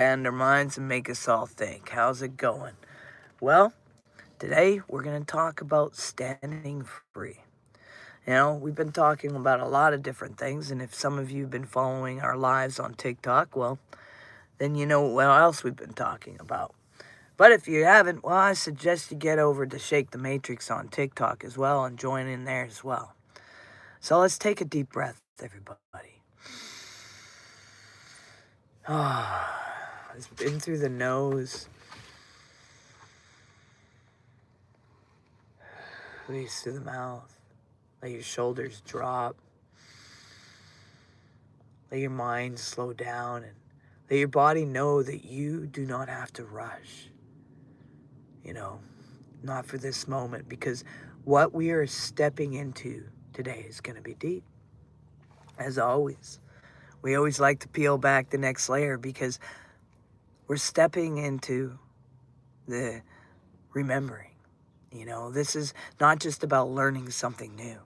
our minds and make us all think. How's it going? Well, today we're going to talk about standing free. We've been talking about a lot of different things, and if some of you have been following our lives on TikTok, well, then you know what else we've been talking about. But if you haven't, well, I suggest you get over to Shake the Matrix on TikTok as well and join in there as well. So let's take a deep breath, everybody. It's in through the nose, release through the mouth. Let your shoulders drop. Let your mind slow down and let your body know that you do not have to rush. Not for this moment, because what we are stepping into today is going to be deep. As always, we always like to peel back the next layer because we're stepping into the remembering. This is not just about learning something new.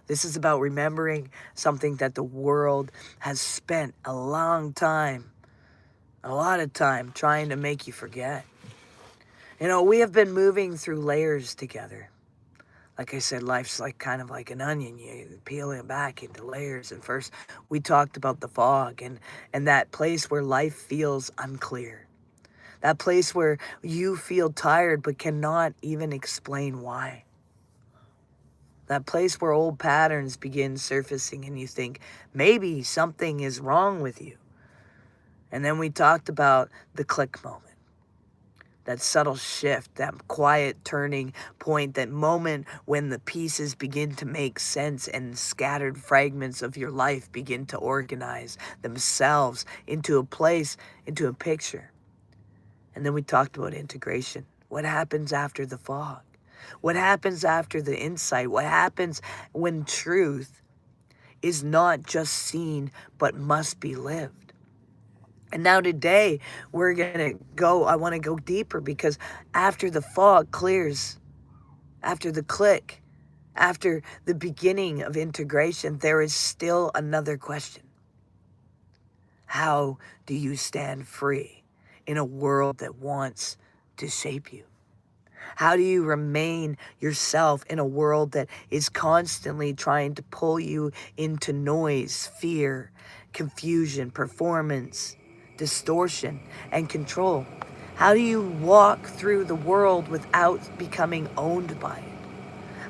This is about remembering something that the world has spent a lot of time trying to make you forget. We have been moving through layers together. Like I said, life's kind of like an onion. You peel it back into layers. And first, we talked about the fog and that place where life feels unclear. That place where you feel tired but cannot even explain why. That place where old patterns begin surfacing and you think maybe something is wrong with you. And then we talked about the click moment. That subtle shift, that quiet turning point, that moment when the pieces begin to make sense and scattered fragments of your life begin to organize themselves into a place, into a picture. And then we talked about integration. What happens after the fog? What happens after the insight? What happens when truth is not just seen but must be lived? And now today, I want to go deeper because after the fog clears, after the click, after the beginning of integration, there is still another question. How do you stand free in a world that wants to shape you? How do you remain yourself in a world that is constantly trying to pull you into noise, fear, confusion, performance, distortion, and control? How do you walk through the world without becoming owned by it?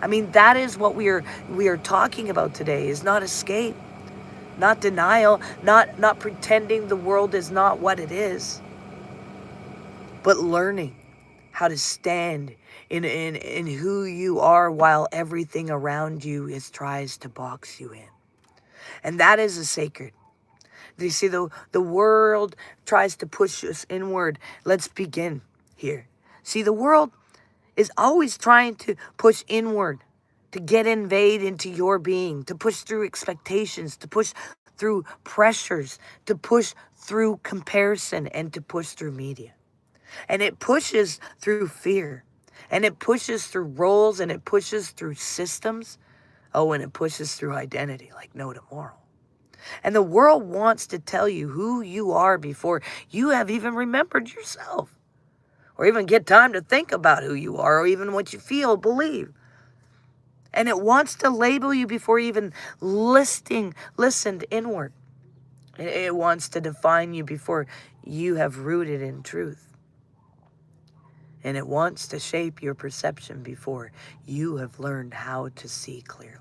I mean, that is what we are talking about today, is not escape, not denial, not pretending the world is not what it is, but learning how to stand in who you are while everything around you tries to box you in. And that is a sacred. You see, the world tries to push us inward. Let's begin here. See, the world is always trying to push inward, to invade into your being, to push through expectations, to push through pressures, to push through comparison, and to push through media. And it pushes through fear. And it pushes through roles, and it pushes through systems. Oh, and it pushes through identity, like no tomorrow. And the world wants to tell you who you are before you have even remembered yourself, or even get time to think about who you are, or even what you feel, believe. And it wants to label you before even listened inward. It wants to define you before you have rooted in truth. And it wants to shape your perception before you have learned how to see clearly.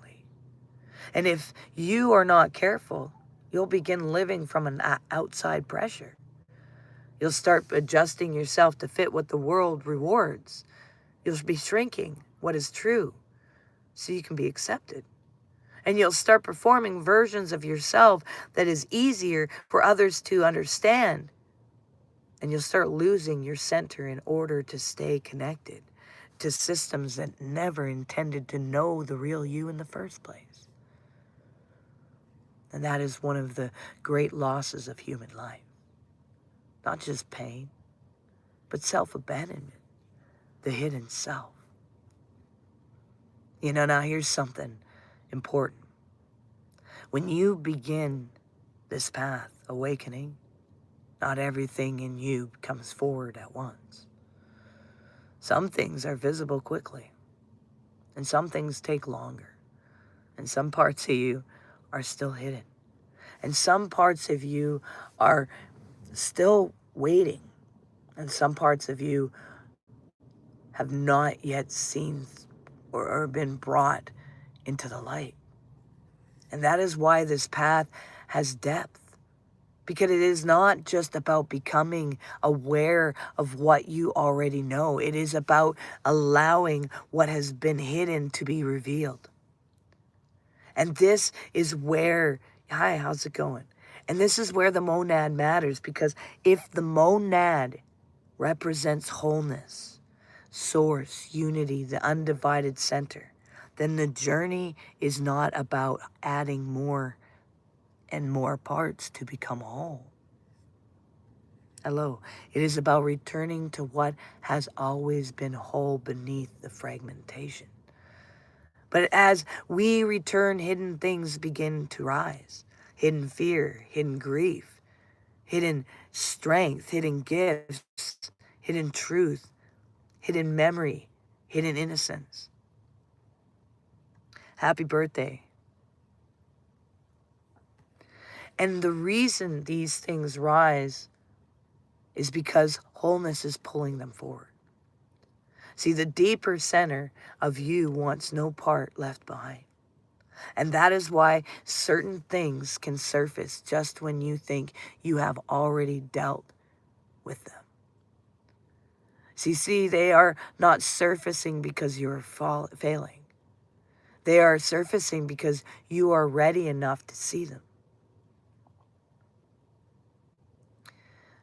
And if you are not careful, you'll begin living from an outside pressure. You'll start adjusting yourself to fit what the world rewards. You'll be shrinking what is true so you can be accepted. And you'll start performing versions of yourself that is easier for others to understand. And you'll start losing your center in order to stay connected to systems that never intended to know the real you in the first place. And that is one of the great losses of human life. Not just pain, but self-abandonment, the hidden self. Now here's something important. When you begin this path, awakening, Not everything in you comes forward at once. Some things are visible quickly, and some things take longer, and some parts of you are still hidden, and some parts of you are still waiting, and some parts of you have not yet seen or been brought into the light. And that is why this path has depth. Because it is not just about becoming aware of what you already know. It is about allowing what has been hidden to be revealed. And this is where, hi, how's it going? And this is where the monad matters, because if the monad represents wholeness, source, unity, the undivided center, then the journey is not about adding more and more parts to become whole. Hello. It is about returning to what has always been whole beneath the fragmentation. But as we return, hidden things begin to rise. Hidden fear, hidden grief, hidden strength, hidden gifts, hidden truth, hidden memory, hidden innocence. Happy birthday. And the reason these things rise is because wholeness is pulling them forward. See, the deeper center of you wants no part left behind. And that is why certain things can surface just when you think you have already dealt with them. See, they are not surfacing because you're failing. They are surfacing because you are ready enough to see them.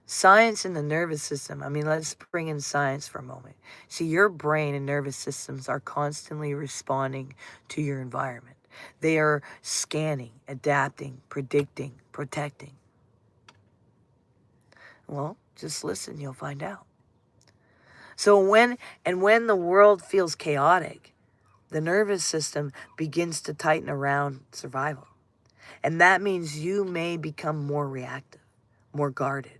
Science in the nervous system. I mean, let's bring in science for a moment. See, your brain and nervous systems are constantly responding to your environment. They are scanning, adapting, predicting, protecting. Well, just listen, you'll find out. So when the world feels chaotic, the nervous system begins to tighten around survival. And that means you may become more reactive, more guarded,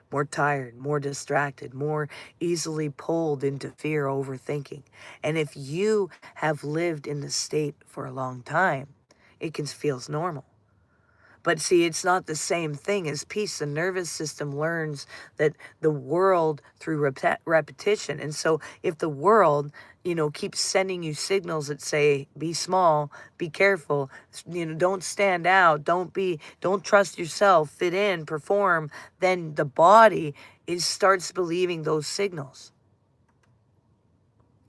more tired, more distracted, more easily pulled into fear, overthinking. And if you have lived in this state for a long time, it feels normal. But see, it's not the same thing as peace. The nervous system learns that the world through repetition. And so if the world, keeps sending you signals that say, be small, be careful, don't stand out, don't trust yourself, fit in, perform, then the body starts believing those signals.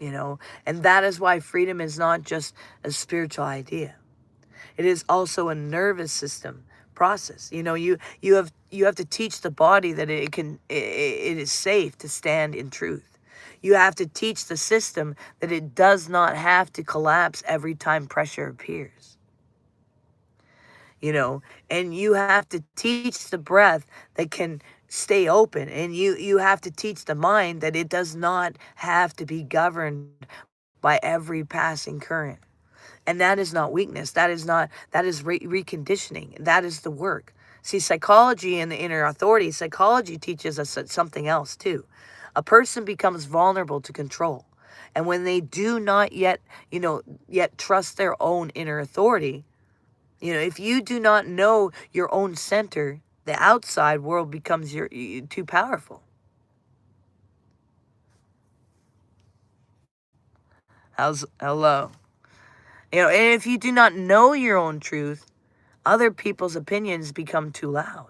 And that is why freedom is not just a spiritual idea. It is also a nervous system process. You have to teach the body that it is safe to stand in truth. You have to teach the system that it does not have to collapse every time pressure appears. And you have to teach the breath that can stay open, and you have to teach the mind that it does not have to be governed by every passing current. And that is not weakness. That is reconditioning. That is the work. See, psychology and the inner authority, psychology teaches us something else too. A person becomes vulnerable to control. And when they do not yet trust their own inner authority, if you do not know your own center, the outside world becomes too powerful. Hello? And if you do not know your own truth, other people's opinions become too loud.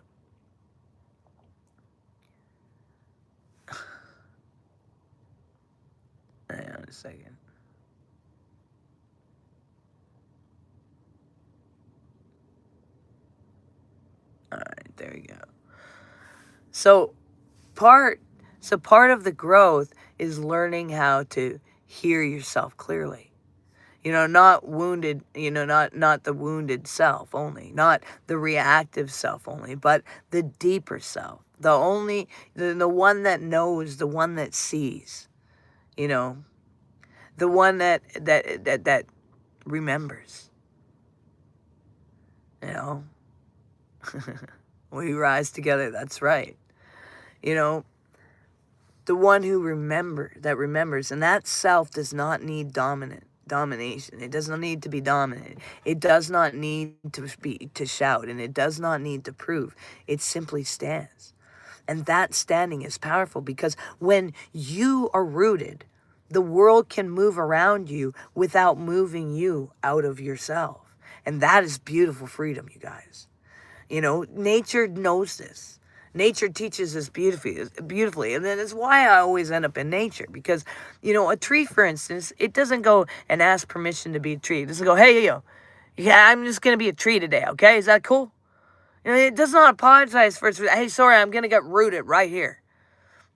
Hang on a second. All right, there we go. So part of the growth is learning how to hear yourself clearly. Not wounded, not the wounded self only, not the reactive self only, but the deeper self. The one that knows, the one that sees, the one that remembers. We rise together, that's right. You know, the one who remembers, and that self does not need domination. It does not need to be dominant. It does not need to shout, and it does not need to prove. It simply stands. And that standing is powerful, because when you are rooted, the world can move around you without moving you out of yourself. And that is beautiful freedom, you guys. You know, nature knows this. Nature teaches us beautifully. And that's why I always end up in nature. Because, you know, a tree, for instance, it doesn't go and ask permission to be a tree. It doesn't go, hey, yo, yeah, I'm just going to be a tree today, okay? Is that cool? You know, it does not apologize for its, hey, sorry, I'm going to get rooted right here.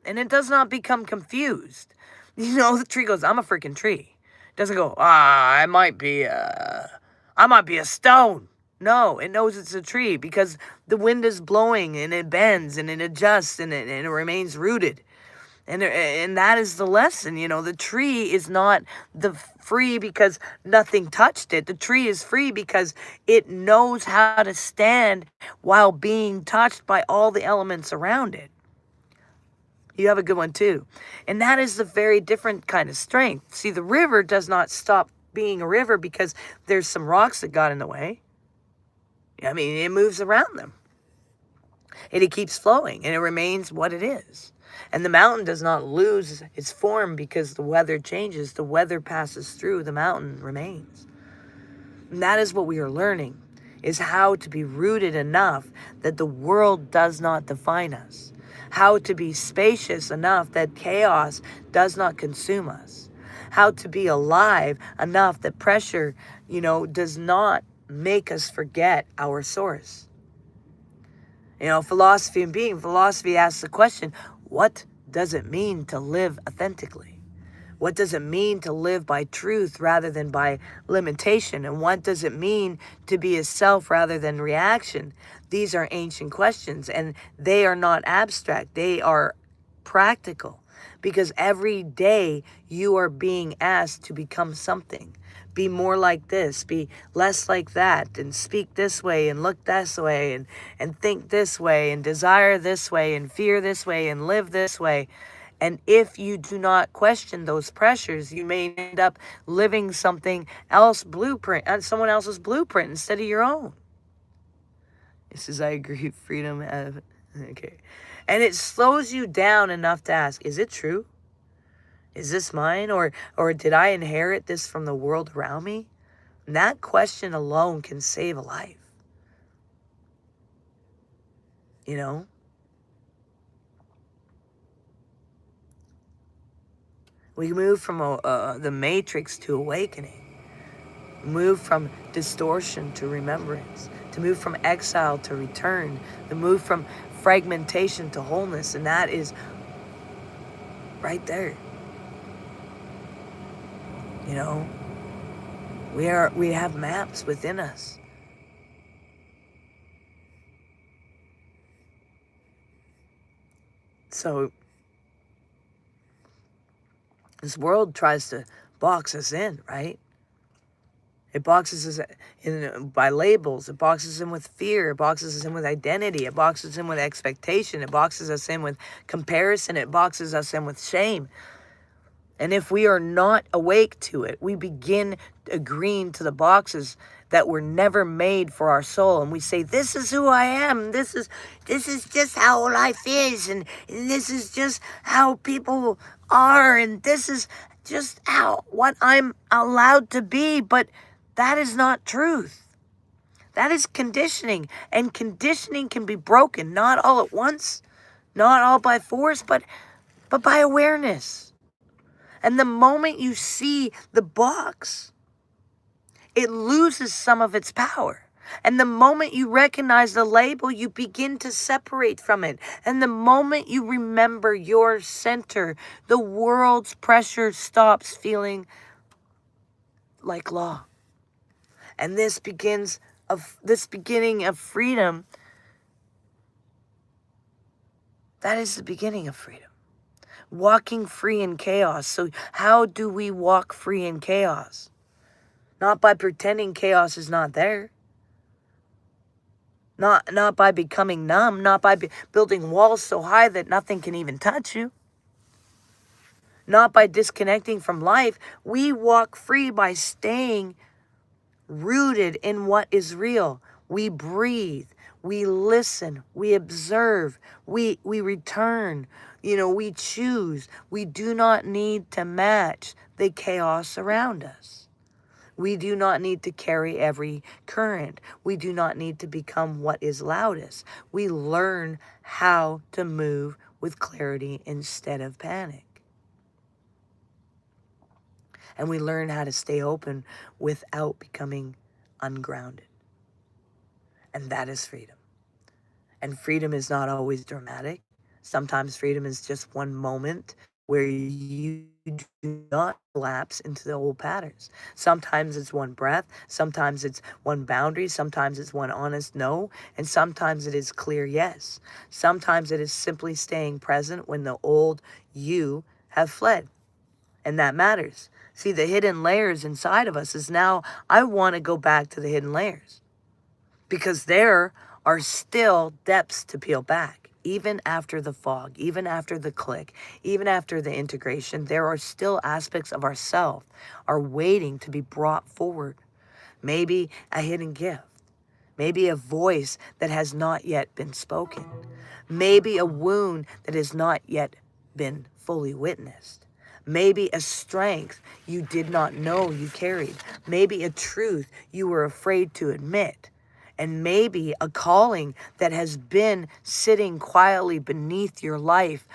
And it does not become confused. You know, the tree goes, I'm a freaking tree. It doesn't go, I might be a stone. No, it knows it's a tree, because the wind is blowing and it bends and it adjusts and it remains rooted. And that is the lesson. You know, the tree is not the free because nothing touched it. The tree is free because it knows how to stand while being touched by all the elements around it. You have a good one too. And that is the very different kind of strength. See, the river does not stop being a river because there's some rocks that got in the way. I mean, it moves around them. And it keeps flowing, and it remains what it is. And the mountain does not lose its form because the weather changes. The weather passes through, the mountain remains. And that is what we are learning, is how to be rooted enough that the world does not define us. How to be spacious enough that chaos does not consume us. How to be alive enough that pressure, does not make us forget our source. Philosophy and being. Philosophy asks the question, what does it mean to live authentically? What does it mean to live by truth rather than by limitation? And what does it mean to be a self rather than reaction? These are ancient questions, and they are not abstract. They are practical, because every day you are being asked to become something. Be more like this, be less like that, and speak this way, and look this way, and think this way, and desire this way, and fear this way, and live this way. And if you do not question those pressures, you may end up living something else someone else's blueprint instead of your own. This is, I agree, freedom. Okay. And it slows you down enough to ask, is it true? Is this mine? Or did I inherit this from the world around me? And that question alone can save a life. We move from the matrix to awakening. Move from distortion to remembrance. To move from exile to return. To move from fragmentation to wholeness. And that is right there. We have maps within us. So this world tries to box us in, right? It boxes us in by labels. It boxes us in with fear. It boxes us in with identity. It boxes us in with expectation. It boxes us in with comparison. It boxes us in with shame. And if we are not awake to it, we begin agreeing to the boxes that were never made for our soul. And we say, this is who I am. This is just how life is. And this is just how people are. And this is just what I'm allowed to be. But that is not truth. That is conditioning. And conditioning can be broken, not all at once, not all by force, but by awareness. And the moment you see the box, it loses some of its power. And the moment you recognize the label, you begin to separate from it. And the moment you remember your center, the world's pressure stops feeling like law. And this beginning of freedom, that is the beginning of freedom. Walking free in chaos. So how do we walk free in chaos? Not by pretending chaos is not there. Not by becoming numb, not by building walls so high that nothing can even touch you. Not by disconnecting from life. We walk free by staying rooted in what is real. We breathe, we listen, we observe, we return, we choose. We do not need to match the chaos around us. We do not need to carry every current. We do not need to become what is loudest. We learn how to move with clarity instead of panic. And we learn how to stay open without becoming ungrounded. And that is freedom. And freedom is not always dramatic. Sometimes freedom is just one moment where you do not collapse into the old patterns. Sometimes it's one breath. Sometimes it's one boundary. Sometimes it's one honest no. And sometimes it is clear yes. Sometimes it is simply staying present when the old you have fled. And that matters. See, the hidden layers inside of us is now, I want to go back to the hidden layers. Because there are still depths to peel back. Even after the fog, even after the click, even after the integration, there are still aspects of ourself are waiting to be brought forward. Maybe a hidden gift. Maybe a voice that has not yet been spoken. Maybe a wound that has not yet been fully witnessed. Maybe a strength you did not know you carried. Maybe a truth you were afraid to admit. And maybe a calling that has been sitting quietly beneath your life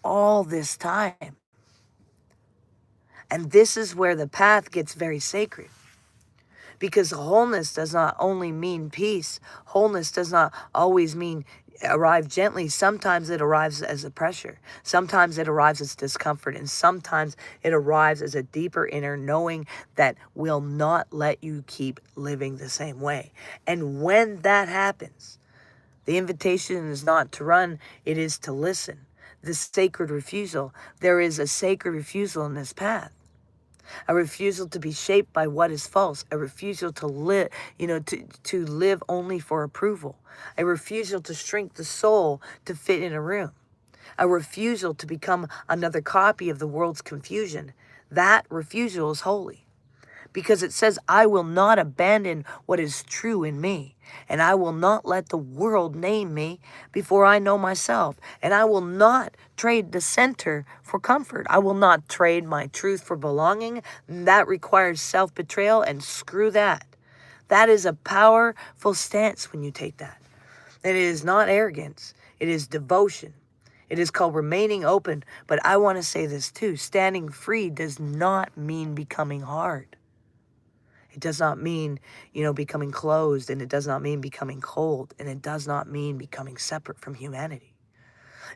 all this time. And this is where the path gets very sacred. Because wholeness does not only mean peace. Wholeness does not always mean arrive gently. Sometimes it arrives as a pressure. Sometimes it arrives as discomfort. And sometimes it arrives as a deeper inner knowing that will not let you keep living the same way. And when that happens, the invitation is not to run, it is to listen. The sacred refusal. There is a sacred refusal in this path. A refusal to be shaped by what is false. A refusal to live, to live only for approval. A refusal to shrink the soul to fit in a room. A refusal to become another copy of the world's confusion. That refusal is holy. Because it says, I will not abandon what is true in me. And I will not let the world name me before I know myself. And I will not trade the center for comfort. I will not trade my truth for belonging. That requires self-betrayal, and screw that. That is a powerful stance when you take that. And it is not arrogance. It is devotion. It is called remaining open. But I want to say this too. Standing free does not mean becoming hard. It does not mean, becoming closed, and it does not mean becoming cold, and it does not mean becoming separate from humanity.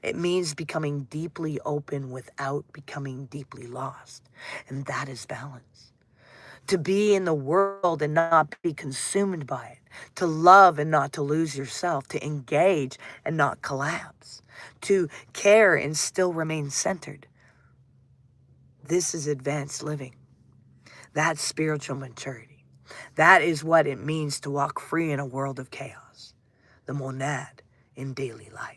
It means becoming deeply open without becoming deeply lost. And that is balance. To be in the world and not be consumed by it. To love and not to lose yourself. To engage and not collapse. To care and still remain centered. This is advanced living. That's spiritual maturity. That is what it means to walk free in a world of chaos. The monad in daily life.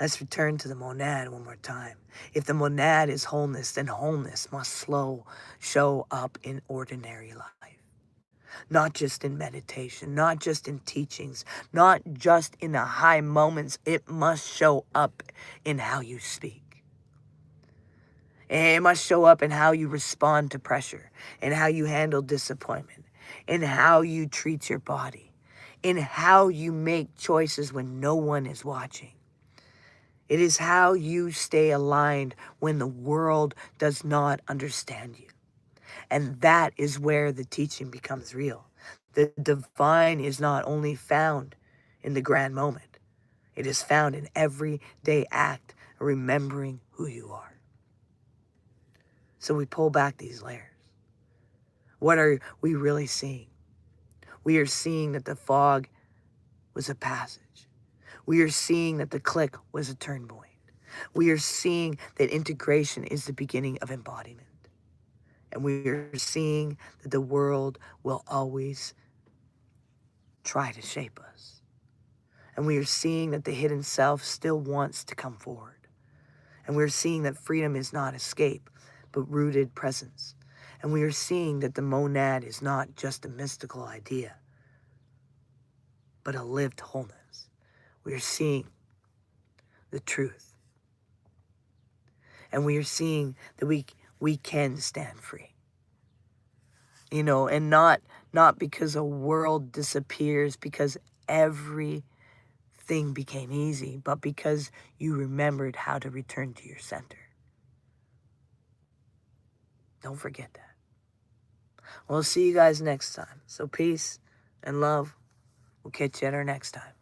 Let's return to the monad one more time. If the monad is wholeness, then wholeness must show up in ordinary life. Not just in meditation, not just in teachings, not just in the high moments. It must show up in how you speak. And it must show up in how you respond to pressure, in how you handle disappointment, in how you treat your body, in how you make choices when no one is watching. It is how you stay aligned when the world does not understand you. And that is where the teaching becomes real. The divine is not only found in the grand moment. It is found in everyday act, remembering who you are. So we pull back these layers. What are we really seeing? We are seeing that the fog was a passage. We are seeing that the click was a turn point. We are seeing that integration is the beginning of embodiment. And we are seeing that the world will always try to shape us. And we are seeing that the hidden self still wants to come forward. And we're seeing that freedom is not escape, but rooted presence. And we are seeing that the monad is not just a mystical idea, but a lived wholeness. We are seeing the truth. And we are seeing that we can stand free. You know, and not because a world disappears, because everything became easy, but because you remembered how to return to your center. Don't forget that. We'll see you guys next time. So peace and love. We'll catch you at our next time.